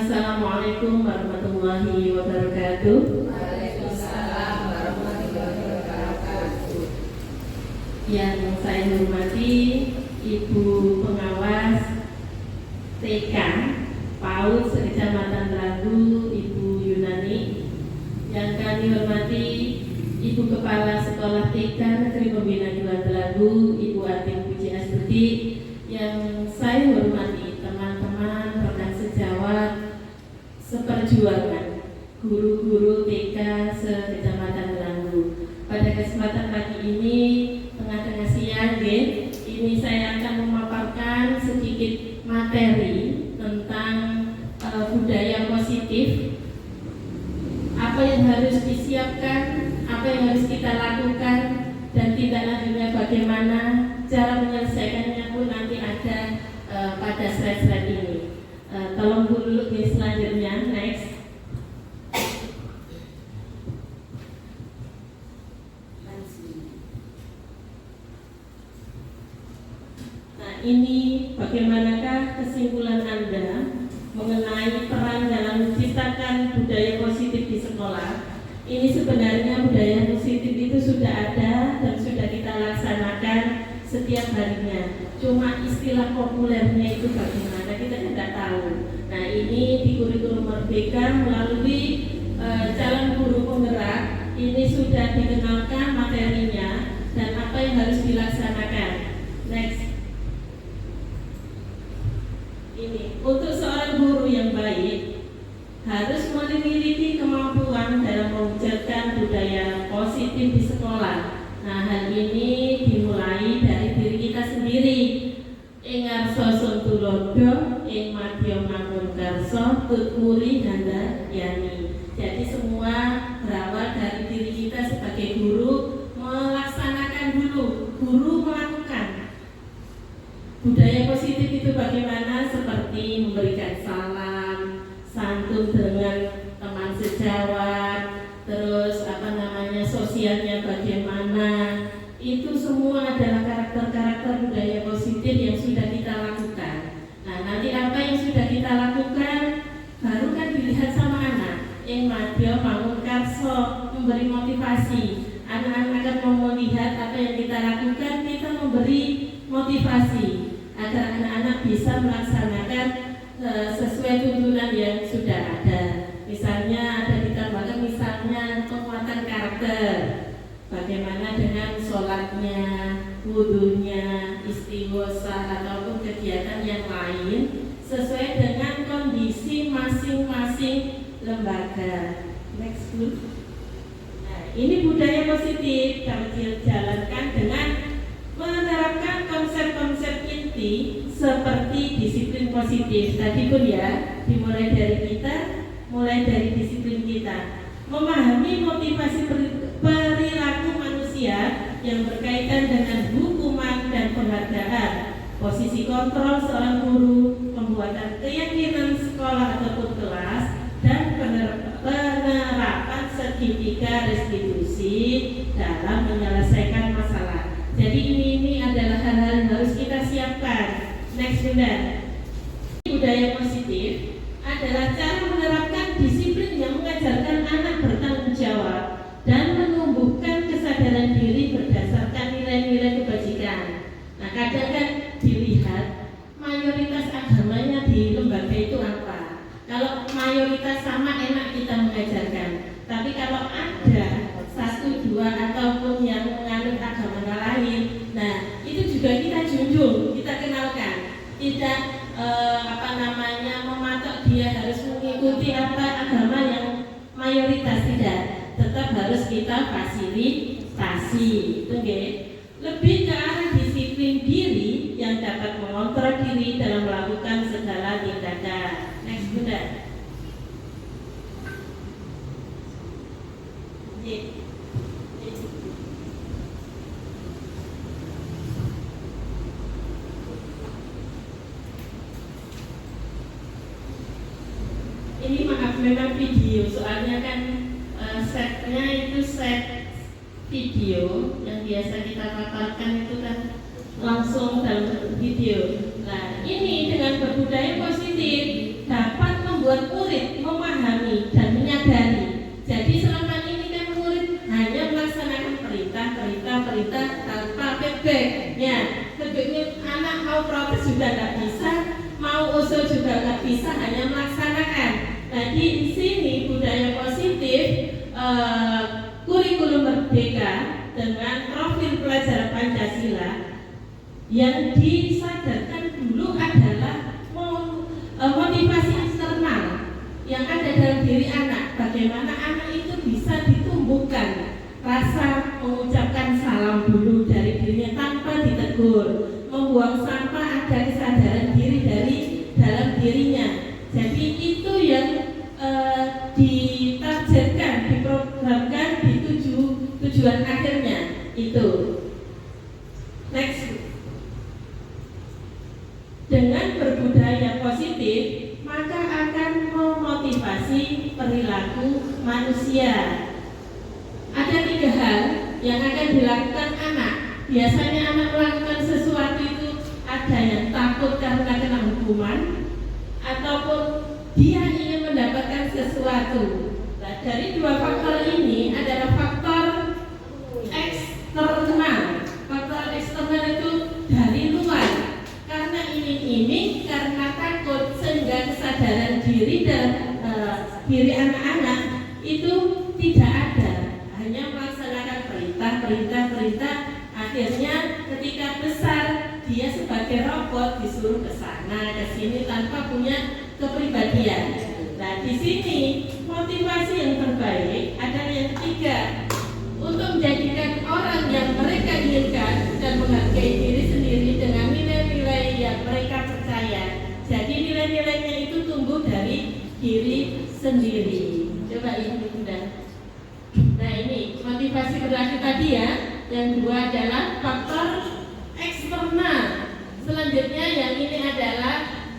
Assalamualaikum warahmatullahi wabarakatuh. Waalaikumsalam warahmatullahi wabarakatuh. Yang saya hormati Ibu Pengawas TK PAUD Sekecamatan Telagu, Ibu Yunani. Yang kami hormati Ibu Kepala Sekolah TK Negeri Pembina 2 Telagu, Ibu Atin Puji Astuti. Yang saya hormati teman-teman rekan sejawat seperjuangan guru-guru TK se-Kecamatan Telagu. Pada kesempatan pagi ini, tengah-tengah siang, ini saya akan memaparkan sedikit materi tentang budaya positif. Apa yang harus disiapkan, apa yang harus kita lakukan, dan tindak lanjutnya bagaimana, cara menyelesaikannya pun nanti ada pada slide-slide ini. Tolong dulu selanjutnya, next. Nah, ini bagaimanakah kesimpulan Anda mengenai peran dalam menciptakan budaya positif di sekolah? Ini sebenarnya budaya positif itu sudah ada dan sudah kita laksanakan setiap harinya. Cuma istilah populernya itu bagaimana kita tidak tahu. Nah, ini di kurikulum Merdeka melalui calon guru penggerak ini sudah dikenalkan materinya dan apa yang harus dilaksanakan. Next. Ini untuk seorang guru yang baik harus memiliki kemampuan dalam mewujudkan budaya positif di sekolah. Nah, hal ini dimulai dari diri kita sendiri. Ingar sosun tulodo, ing madya mangun karso, tutmuri handa yani. Jadi semua berawal dari diri kita sebagai guru, melaksanakan dulu, guru melakukan. Budaya positif itu bagaimana? Seperti memberikan salam, santun dengan teman sejawat, terus sosialnya bagaimana. Itu semua adalah karakter-karakter budaya positif yang sudah kita lakukan. Nah, nanti apa yang sudah kita lakukan baru kan dilihat sama anak. Yang madya bangun karso, memberi motivasi. Anak-anak akan melihat apa yang kita lakukan, kita memberi motivasi agar anak-anak bisa melaksanakan sesuai tuntunan yang sudah ada. Misalnya ada ditambahkan misalnya penguatan karakter. Bagaimana dengan sholatnya, wudunya, istighosa ataupun kegiatan yang lain sesuai dengan kondisi masing-masing lembaga. Next, please. Nah, ini budaya positif kami jalankan dengan menerapkan konsep-konsep inti seperti disiplin positif. Tadi pun ya, dimulai dari kita, mulai dari disiplin kita, memahami motivasi perilaku manusia yang berkaitan dengan hukuman dan penghargaan, posisi kontrol seorang guru, pembuatan keyakinan sekolah ataupun kelas, dan penerapan segitiga restitusi dalam menyelesaikan masalah. Jadi ini adalah hal-hal yang harus kita siapkan. Next, Bunda. Budaya positif adalah cara menerapkan disiplin yang mengajarkan anak bertanggung jawab dan menumbuhkan kesadaran diri berdasarkan nilai-nilai kebajikan. Nah, kadang kan dilihat mayoritas agamanya di lembaga itu apa. Kalau mayoritas sama enak kita mengajarkan. Tapi kalau ada satu dua ataupun yang menganut agama lain, nah itu juga kita junjung, kita kenalkan. Tidak mematok dia harus mengikuti apa agama yang mayoritas, tidak. Tetap harus kita fasilitasi, itu lebih ke arah disiplin diri yang dapat mengontrol diri dalam melakukan segala tindakan. Next, Bunda. Ini maaf memang video, soalnya kan setnya itu set video yang biasa kita paparkan itu kan langsung dalam video. Nah, ini dengan berbudaya positif dapat membuat mau usul juga nggak bisa, hanya melaksanakan. Nah di sini budaya positif, kurikulum merdeka dengan profil pelajaran Pancasila yang disadarkan dulu adalah motivasi eksternal yang ada dalam diri anak. Bagaimana anak itu bisa ditumbuhkan rasa mengucapkan salam dulu dari dirinya tanpa ditegur, membuang sampah, ada kesadaran diri dari dalam dirinya. Jadi itu yang ditargetkan, diprogramkan di tujuan akhirnya itu. Next. Dengan berbudaya positif, maka akan memotivasi perilaku manusia. Ada 3 hal yang akan dilakukan anak. Biasanya anak melakukan sesuatu itu ada yang takut karena kena hukuman, ataupun dia ingin mendapatkan sesuatu. Nah, dari 2 faktor ini adalah faktor eksternal. Faktor eksternal itu dari luar, karena iming-iming, karena takut, sehingga kesadaran diri dan diri anak-anak itu tidak ada, hanya melaksanakan perintah. Akhirnya ketika besar dia sebagai robot disuruh ke sana ke sini tanpa punya kepribadian. Nah di sini motivasi yang terbaik adalah yang ketiga, untuk menjadikan orang yang mereka inginkan dan menghargai diri sendiri dengan nilai-nilai yang mereka percaya. Jadi nilai-nilainya itu tumbuh dari diri sendiri. Coba ini Bunda. Nah ini motivasi perilaku tadi ya. Yang 2 adalah faktor eksternal. Selanjutnya yang ini adalah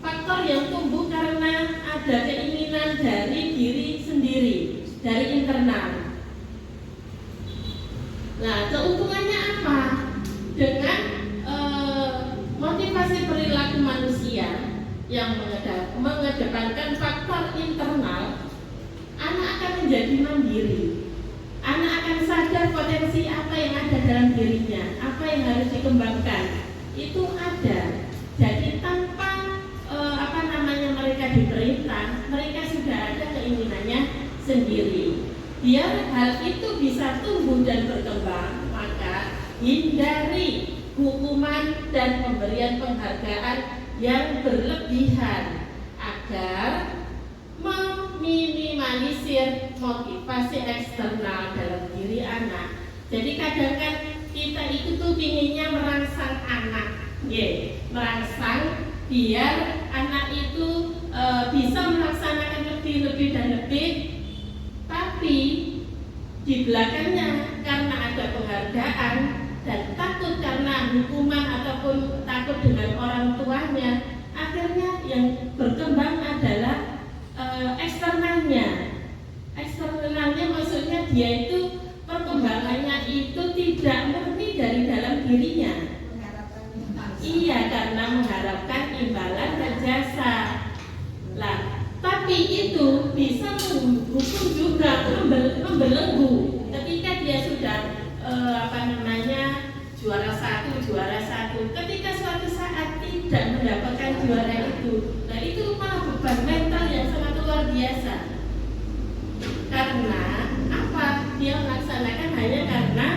faktor yang tumbuh karena ada keinginan dari diri sendiri, dari internal. Nah, keuntungannya apa? Dengan motivasi perilaku manusia yang mengedepankan faktor internal, anak akan menjadi mandiri. Anak akan sadar potensi apa yang ada dalam dirinya, apa yang harus dikembangkan. Itu ada. Jadi tanpa mereka diperintah, mereka sudah ada keinginannya sendiri. Biar hal itu bisa tumbuh dan berkembang, maka hindari hukuman dan pemberian penghargaan yang berlebihan agar meminimalisir motivasi eksternal dalam diri anak. Jadi kadang kan kita itu tuh pinginnya merangsang anak, merangsang biar anak itu bisa melaksanakan lebih dan lebih, tapi di belakangnya karena ada penghargaan dan takut karena hukuman ataupun takut dengan orang tuanya, akhirnya yang berkembang adalah eksternalnya. Eksternalnya maksudnya dia itu perkembangannya itu tidak murni dari dalam dirinya. Iya, karena mengharapkan imbalan dan jasa. Lah, tapi itu bisa menghukum juga, membelenggu ketika dia sudah juara satu. Ketika suatu saat tidak mendapatkan juara itu, nah itu malah beban mental yang sangat luar biasa. Karena apa? Dia melaksanakan hanya karena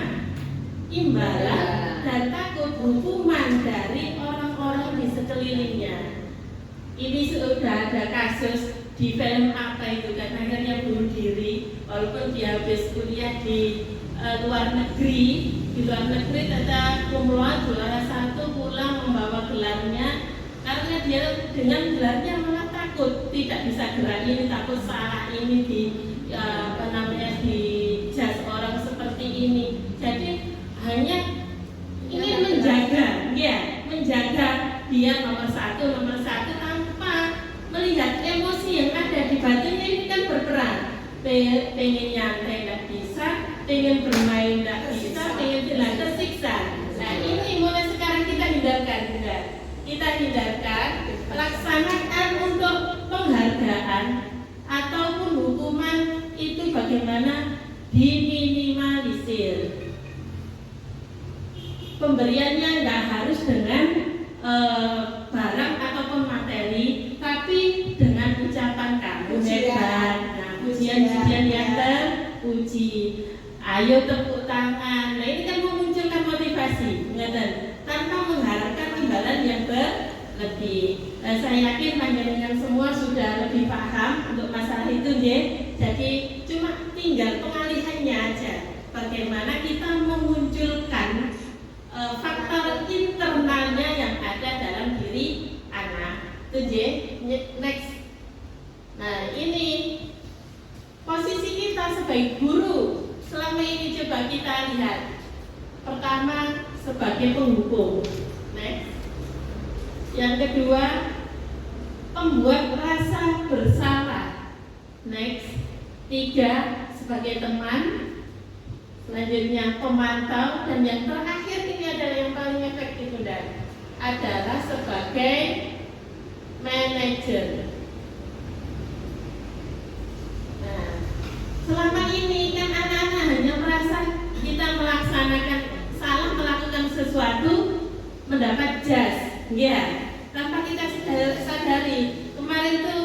imbalan dan takut hukuman dari orang-orang di sekelilingnya. Ini sudah ada kasus di film apa itu kan, akhirnya bunuh diri walaupun dia habis kuliah di luar negeri. Di luar negeri ada kumpulan juara 1 pulang membawa gelarnya, karena dia dengan gelarnya malah takut tidak bisa gerak ini, takut salah ini di jas orang seperti ini. Jadi hanya ingin menjaga dia nomor satu tanpa melihat emosi yang ada di batinnya. Ini kan berperan, pengen nyantai tidak bisa, pengen bermain tidak bisa, pengen tidak tersiksa. Nah ini mulai sekarang kita hindarkan. Laksanakan untuk penghargaan ataupun hukuman itu bagaimana diminimalisir. Pemberiannya nggak harus dengan barang ataupun ayo tepuk tangan. Nah ini kan memunculkan motivasi, tanpa mengharapkan imbalan yang berlebih. Saya yakin panjenengan semua sudah lebih paham untuk masalah itu, jadi cuma tinggal pengalihannya aja. Bagaimana kita memunculkan faktor internalnya yang ada dalam diri anak. Itu next. Nah ini posisi kita sebagai guru selama ini coba kita lihat. Pertama sebagai penghukum. Next. Yang kedua pembuat rasa bersalah. Next. Tiga sebagai teman. Selanjutnya pemantau, dan yang terakhir ini adalah yang paling efektif adalah sebagai manajer. Nah, selama ini kan anak-anak hanya merasa kita salah melakukan sesuatu mendapat jas, ya, tanpa kita sadari. Kemarin tuh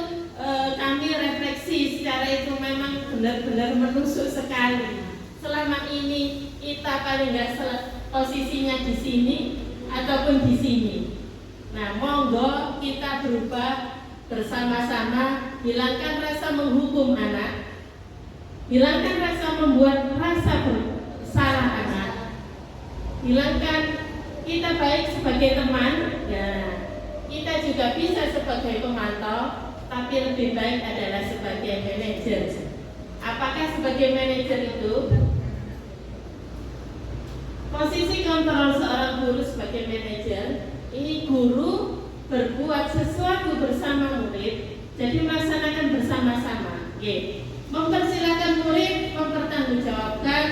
kami refleksi secara itu memang benar-benar menusuk sekali. Selama ini kita paling nggak posisinya di sini ataupun di sini. Nah, monggo kita berubah bersama-sama, hilangkan rasa menghukum anak, hilangkan rasa membuat rasa bersalah anak, hilangkan kita baik sebagai teman, ya, kita juga bisa sebagai pemantau, tapi lebih baik adalah sebagai manajer. Apakah sebagai manajer itu? Posisi kontrol seorang guru sebagai manajer, ini guru berbuat sesuatu bersama murid, jadi melaksanakan bersama-sama. Mempersilahkan murid mempertanggungjawabkan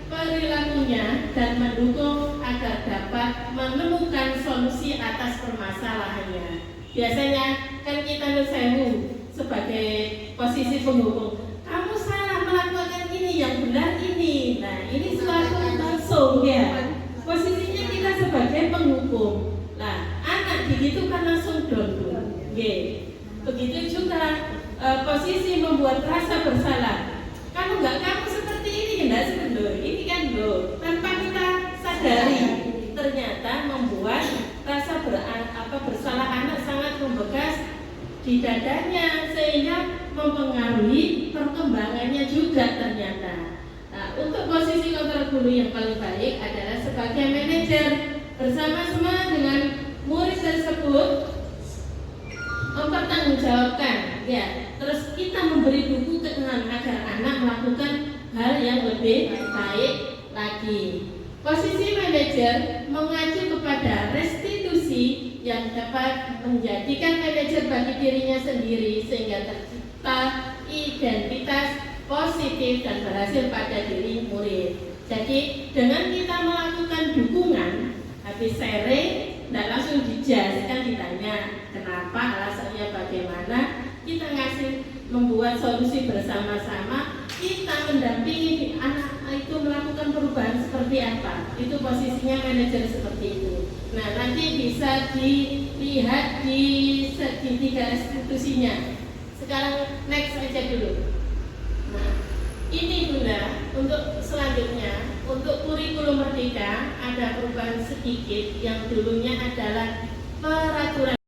perilakunya dan mendukung agar dapat menemukan solusi atas permasalahannya. Biasanya kan kita nusewu sebagai posisi penghukum, kamu salah melakukan ini, yang benar ini. Nah ini suatu langsung, ya. Posisinya kita sebagai penghukum. Nah anak digitukan langsung down. Begitu juga posisi membuat rasa bersalah. Kamu seperti ini, enggak sebenarnya ini kan loh, tanpa kita sadari ternyata membuat rasa bersalah anak sangat membekas di dadanya, sehingga mempengaruhi perkembangannya juga ternyata. Nah, untuk posisi kontrol guru yang paling baik adalah sebagai manajer, bersama-sama dengan murid tersebut mempertanggungjawabkan, ya. Terus kita memberi dukungan agar anak melakukan hal yang lebih baik lagi. Posisi manajer mengacu kepada restitusi yang dapat menjadikan manajer bagi dirinya sendiri, sehingga tercipta identitas positif dan berhasil pada diri murid. Jadi dengan kita melakukan dukungan, habis sharing, tidak langsung dijudge, kan ditanya kenapa, alasannya bagaimana, kita membuat solusi bersama-sama, kita mendampingi anak itu melakukan perubahan seperti apa. Itu posisinya manajer seperti itu. Nah nanti bisa dilihat di tiga institusinya. Sekarang next aja dulu. Nah ini Bunda, untuk selanjutnya, untuk kurikulum merdeka ada perubahan sedikit. Yang dulunya adalah peraturan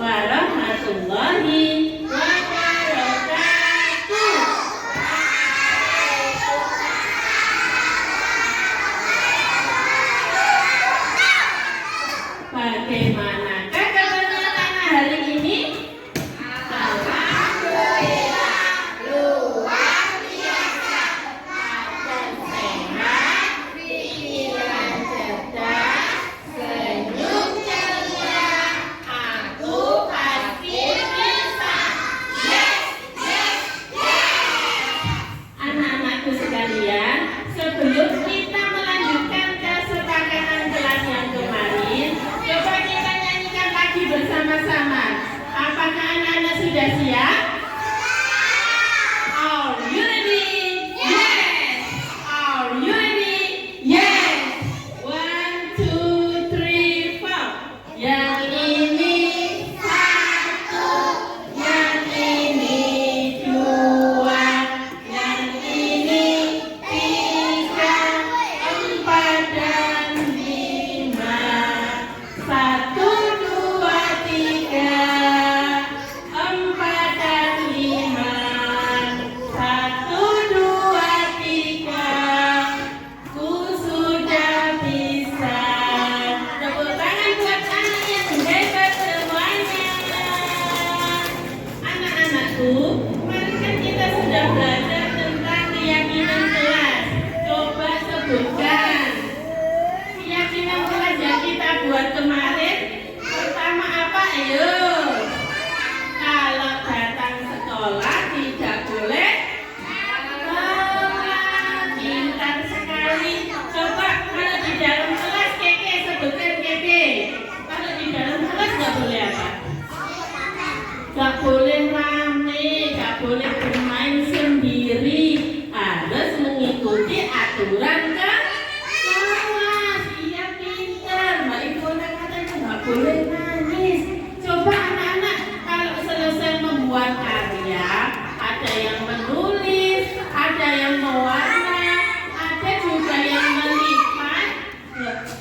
warahmatullahi wabarakatuh. Bagaimanakah kabarnya anak hari ini? Alhamdulillah luar biasa. Dan sehat,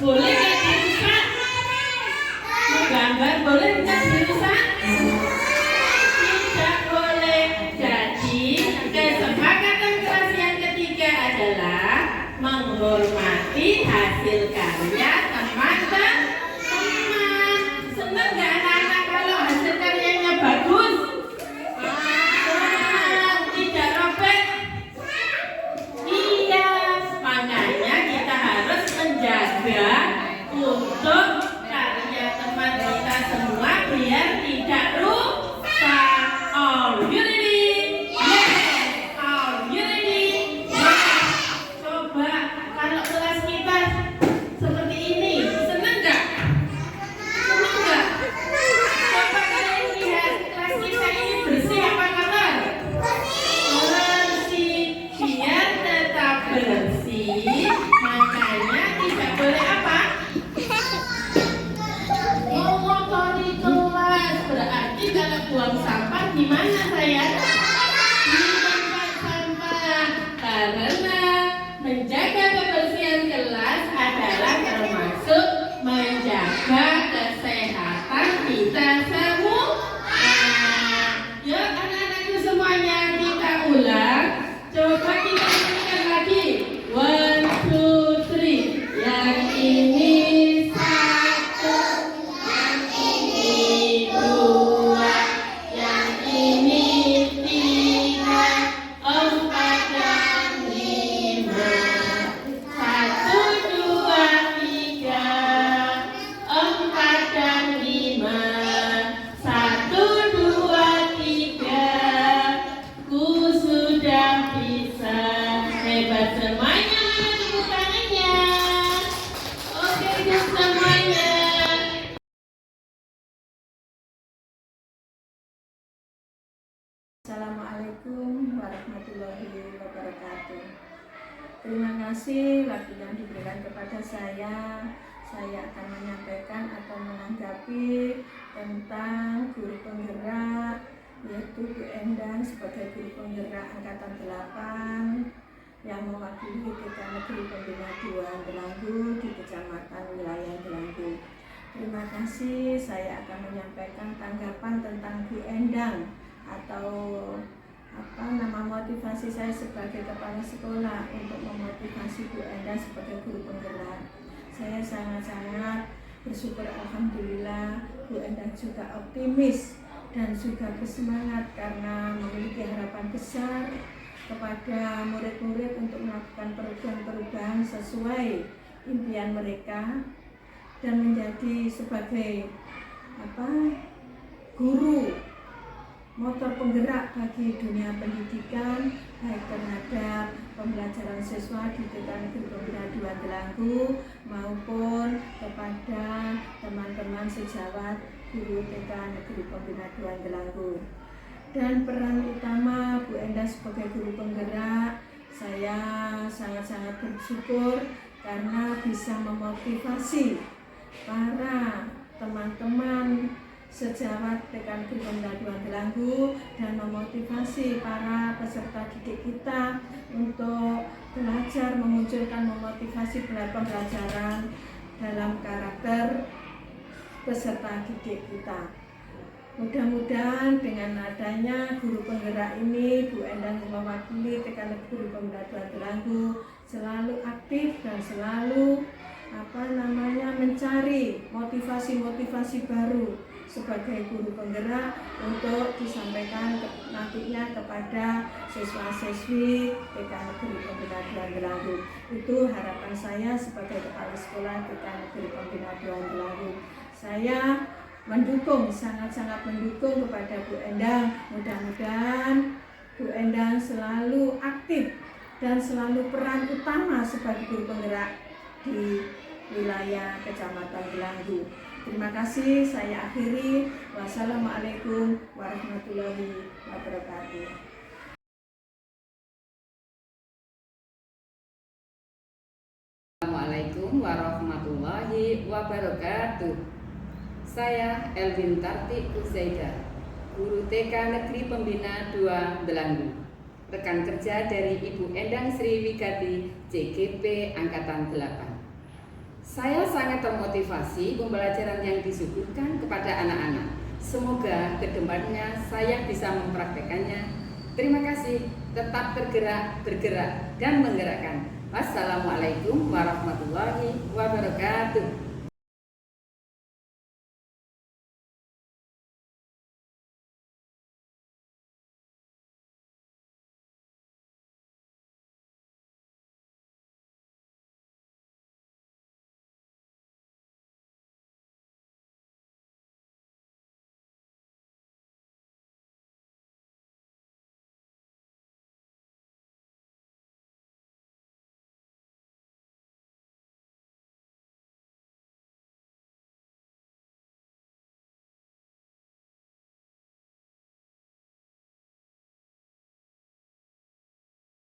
Boleh nggak dirusak? Mau gambar boleh nggak dirusak? Tidak boleh. Jadi kesepakatan kelas yang ketiga adalah menghormati hasil karya teman-teman. Senang nggak anak-anak kalau hasil karyanya bagus? Tidak robek? Iya, makanya kita harus menjaga untuk karya teman kita semua biar tidak rusak. Are you ready? Yes. Are you ready? Yes. Coba kalau kelas kita seperti ini, senang nggak? Senang nggak? Coba kalian lihat kelas kita ini bersih apa kotor? Bersih. Biar tetap bersih, makanya tidak boleh apa? Mengotori kelas. Berarti kalau buang sampah di mana saya? Di tempat sampah. Karena menjaga kebersihan kelas adalah termasuk menjaga kesehatan kita semua. Yuk anak-anakku semuanya kita ulang. Coba kita nyanyikan lagi. 1, 2, 3. Yang ini 1, yang ini 2, yang ini 3, 4 dan 5. 1, 2, 3, 4 dan 5. 1, 2, 3. Ku sudah bisa. Hebat semuanya, mana tepuk tangannya? Oke, good semuanya. Assalamualaikum warahmatullahi wabarakatuh. Terima kasih waktu yang diberikan kepada saya. Saya akan menyampaikan atau menanggapi tentang guru penggerak, yaitu Bu Endang sebagai guru penggerak angkatan 8 yang mewakili TK Negeri Pembina 2 Delanggu di Kecamatan Wilayah Delanggu. Terima kasih. Saya akan menyampaikan tanggapan tentang Bu Endang atau motivasi saya sebagai kepala sekolah untuk memotivasi Bu Endang sebagai guru penggerak. Saya sangat-sangat bersyukur, alhamdulillah Bu Endang juga optimis dan juga bersemangat karena memiliki harapan besar kepada murid-murid untuk melakukan perubahan-perubahan sesuai impian mereka dan menjadi sebagai guru motor penggerak bagi dunia pendidikan, baik terhadap pembelajaran siswa di TK Negeri Pembina 2 Delanggu maupun kepada teman-teman sejawat guru TK Negeri Pembina 2 Delanggu. Dan peran utama Bu Endang sebagai guru penggerak, saya sangat-sangat bersyukur karena bisa memotivasi para teman-teman sejawat TK Negeri Pembina 2 Delanggu dan memotivasi para peserta didik kita untuk belajar, memunculkan memotivasi pembelajaran dalam karakter peserta didik kita. Mudah-mudahan dengan adanya guru penggerak ini, Bu Endang mewakili TK Negeri Pembina 2 Delanggu selalu aktif dan selalu mencari motivasi-motivasi baru sebagai guru penggerak untuk disampaikan nantinya kepada siswa-siswi TK Negeri Pembina 2 Delanggu. Itu harapan saya sebagai kepala sekolah TK Negeri Pembina 2 Delanggu. Saya mendukung, sangat-sangat mendukung kepada Bu Endang. Mudah-mudahan Bu Endang selalu aktif dan selalu peran utama sebagai guru penggerak di wilayah Kecamatan Delanggu. Terima kasih, saya akhiri. Wassalamualaikum warahmatullahi wabarakatuh. Assalamualaikum warahmatullahi wabarakatuh. Saya Elvin Tarti Uzaida, guru TK Negeri Pembina 2 Delanggu, rekan kerja dari Ibu Endang Sri Wigati CGP Angkatan 8. Saya sangat termotivasi pembelajaran yang disuguhkan kepada anak-anak. Semoga kedepannya saya bisa mempraktekannya. Terima kasih, tetap tergerak, bergerak, dan menggerakkan. Wassalamualaikum warahmatullahi wabarakatuh.